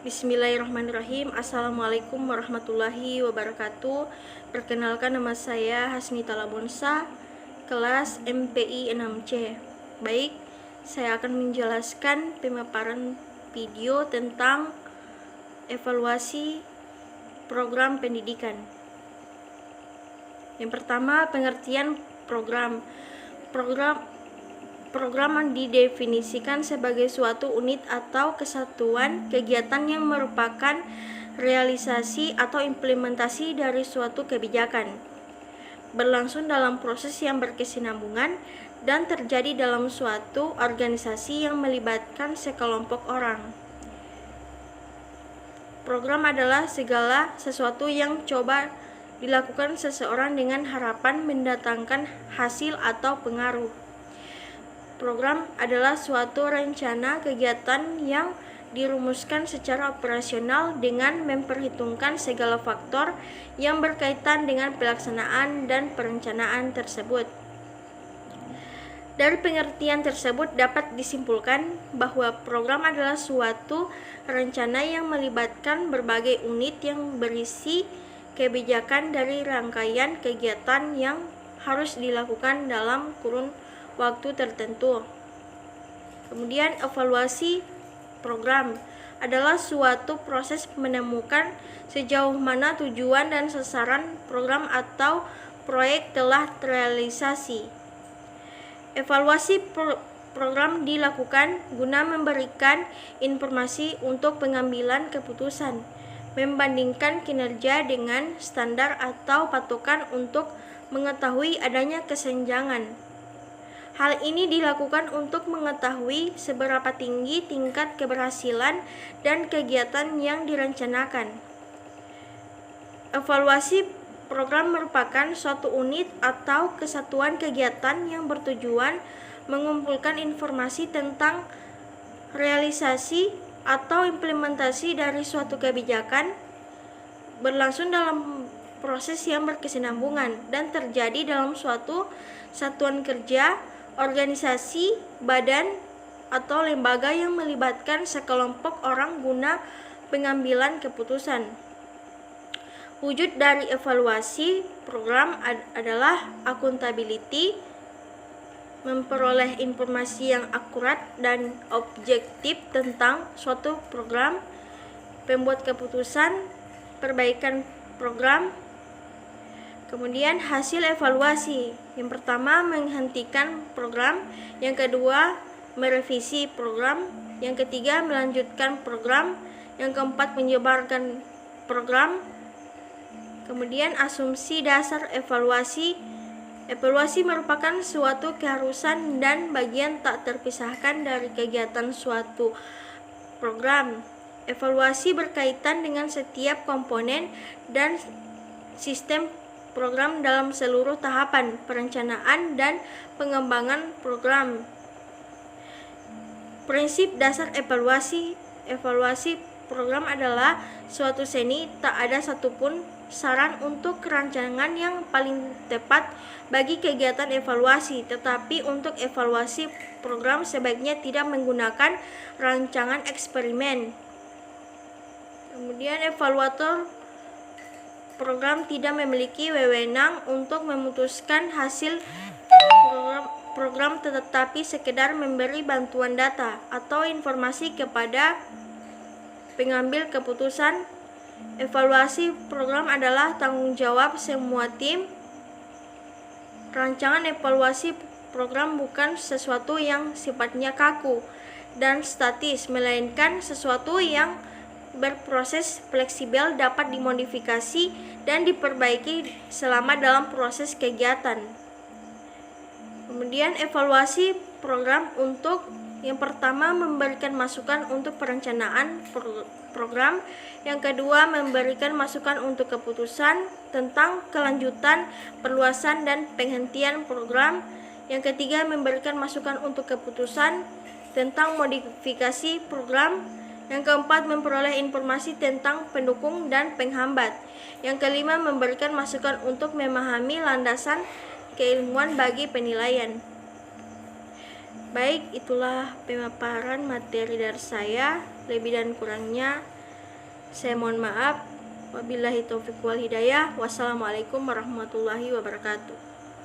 Bismillahirrahmanirrahim. Assalamualaikum warahmatullahi wabarakatuh. Perkenalkan, nama saya Hasnita Labonsa, kelas MPI 6C. Baik, saya akan menjelaskan pemaparan video tentang evaluasi program pendidikan. Yang pertama, pengertian program. Program didefinisikan sebagai suatu unit atau kesatuan kegiatan yang merupakan realisasi atau implementasi dari suatu kebijakan, berlangsung dalam proses yang berkesinambungan dan terjadi dalam suatu organisasi yang melibatkan sekelompok orang. Program adalah segala sesuatu yang coba dilakukan seseorang dengan harapan mendatangkan hasil atau pengaruh. Program adalah suatu rencana kegiatan yang dirumuskan secara operasional dengan memperhitungkan segala faktor yang berkaitan dengan pelaksanaan dan perencanaan tersebut. Dari pengertian tersebut dapat disimpulkan bahwa program adalah suatu rencana yang melibatkan berbagai unit yang berisi kebijakan dari rangkaian kegiatan yang harus dilakukan dalam kurun waktu tertentu. Kemudian, evaluasi program adalah suatu proses menemukan sejauh mana tujuan dan sasaran program atau proyek telah terrealisasi. Evaluasi program dilakukan guna memberikan informasi untuk pengambilan keputusan, membandingkan kinerja dengan standar atau patokan untuk mengetahui adanya kesenjangan. Hal ini dilakukan untuk mengetahui seberapa tinggi tingkat keberhasilan dan kegiatan yang direncanakan. Evaluasi program merupakan suatu unit atau kesatuan kegiatan yang bertujuan mengumpulkan informasi tentang realisasi atau implementasi dari suatu kebijakan, berlangsung dalam proses yang berkesinambungan dan terjadi dalam suatu satuan kerja, organisasi, badan, atau lembaga yang melibatkan sekelompok orang guna pengambilan keputusan. Wujud dari evaluasi program adalah accountability, memperoleh informasi yang akurat dan objektif tentang suatu program, pembuat keputusan, perbaikan program. Kemudian hasil evaluasi. Yang pertama, menghentikan program. Yang kedua, merevisi program. Yang ketiga, melanjutkan program. Yang keempat, menyebarkan program. Kemudian asumsi dasar evaluasi. Evaluasi merupakan suatu keharusan dan bagian tak terpisahkan dari kegiatan suatu program. Evaluasi berkaitan dengan setiap komponen dan sistem program dalam seluruh tahapan perencanaan dan pengembangan program. Prinsip dasar evaluasi. Evaluasi program adalah suatu seni, tak ada satupun saran untuk rancangan yang paling tepat bagi kegiatan evaluasi, tetapi untuk evaluasi program sebaiknya tidak menggunakan rancangan eksperimen. Kemudian evaluator program tidak memiliki wewenang untuk memutuskan hasil program tetapi sekedar memberi bantuan data atau informasi kepada pengambil keputusan. Evaluasi program adalah tanggung jawab semua tim. Rancangan evaluasi program bukan sesuatu yang sifatnya kaku dan statis, melainkan sesuatu yang berproses fleksibel, dapat dimodifikasi dan diperbaiki selama dalam proses kegiatan. Kemudian evaluasi program untuk yang pertama, memberikan masukan untuk perencanaan program. Yang kedua, memberikan masukan untuk keputusan tentang kelanjutan, perluasan, dan penghentian program. Yang ketiga, memberikan masukan untuk keputusan tentang modifikasi program. Yang keempat, memperoleh informasi tentang pendukung dan penghambat. Yang kelima, memberikan masukan untuk memahami landasan keilmuan bagi penilaian. Baik, itulah pemaparan materi dari saya. Lebih dan kurangnya Saya mohon maaf. Wabillahi taufiq wal hidayah. Wassalamualaikum warahmatullahi wabarakatuh.